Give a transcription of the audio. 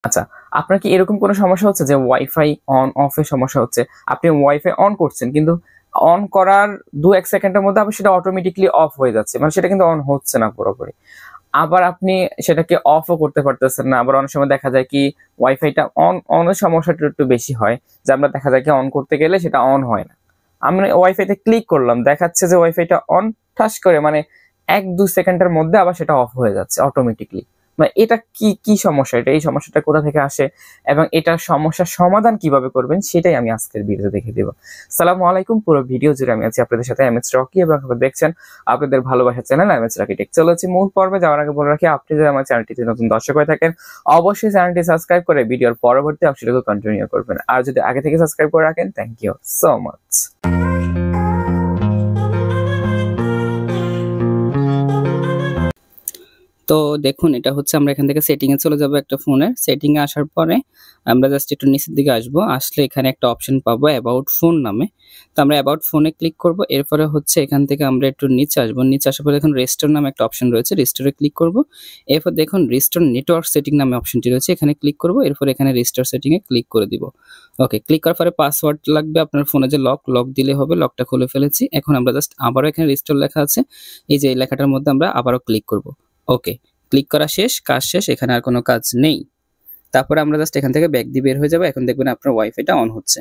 আচ্ছা, আপনার কি এরকম কোনো সমস্যা হচ্ছে যে ওয়াইফাই অন অফ এর সমস্যা হচ্ছে? আপনি ওয়াইফাই অন করছেন কিন্তু অন করার ২-১ সেকেন্ডের মধ্যে আবার সেটা অটোমেটিক্যালি অফ হয়ে যাচ্ছে। মানে সেটা কিন্তু অন হচ্ছে না পুরোপুরি। আবার আপনি সেটাকে অফও করতে পারতেছেন না। আবার অনেক সময় দেখা যায় কি ওয়াইফাইটা অনের সমস্যাটা একটু বেশি হয়। যে আমরা দেখা যায় কি অন করতে গেলে সেটা অন হয় না। আমরা ওয়াইফাইতে ক্লিক করলাম, দেখাচ্ছে যে ওয়াইফাইটা অন, ঠাস করে মানে ১-২ সেকেন্ডের মধ্যে আবার সেটা অফ হয়ে যাচ্ছে অটোমেটিক্যালি। মানে এটা কি সমস্যা? এই সমস্যাটা কোথা থেকে আসে এবং এটার সমস্যার সমাধান কিভাবে করবেন সেটাই আমি আজকের ভিডিওতে দেখিয়ে দেব। আসসালামু আলাইকুম, পুরো ভিডিও জুড়ে আমি আছি আপনাদের সাথে এমএস রকি এবং আপনারা দেখছেন আপনাদের ভালোবাসার চ্যানেল এমএস রকি টেক। চলেছি মূল পর্বে যাওয়ার আগে বলে রাখি, আপনি যদি আমার চ্যানেলটিতে নতুন দর্শক হয়ে থাকেন অবশ্যই চ্যানেলটি সাবস্ক্রাইব করে ভিডিওর পরবর্তী অংশটুকু কন্টিনিউ করবেন। আর যদি আগে থেকে সাবস্ক্রাইব করে রাখেন, থ্যাংক ইউ সো মাচ। তো দেখুন, এটা হচ্ছে আমরা এখান থেকে সেটিংয়ে চলে যাব। একটা ফোনের সেটিংয়ে আসার পরে আমরা জাস্ট একটু নিচের দিকে আসবো, আসলে এখানে একটা অপশন পাবো অ্যাবাউট ফোন নামে। তো আমরা অ্যাবাউট ফোনে ক্লিক করব। এরপরে হচ্ছে এখান থেকে আমরা একটু নিচে আসবো, নিচে আসার পরে দেখুন রেস্টোর নামে একটা অপশন রয়েছে, রেস্টোরে ক্লিক করব। এরপর দেখুন রেস্টোর নেটওয়ার্ক সেটিং নামে অপশনটি রয়েছে, এখানে ক্লিক করব। এরপর এখানে রেস্টোর সেটিংয়ে ক্লিক করে দিব। ওকে, ক্লিক করার পরে পাসওয়ার্ড লাগবে আপনার ফোনে, যে লক দিলে হবে। লকটা খুলে ফেলেছি। এখন আমরা জাস্ট আবারও এখানে রেস্টোর লেখা আছে, এই যে এই লেখাটার মধ্যে আমরা আবারও ক্লিক করব। ওকে, ক্লিক করা শেষ, কাজ শেষ, এখানে আর কোনো কাজ নেই। তারপরে আমরা জাস্ট এখান থেকে ব্যাক দিয়ে বের হয়ে যাবো। এখন দেখবেন আপনার ওয়াইফাইটা অন হচ্ছে।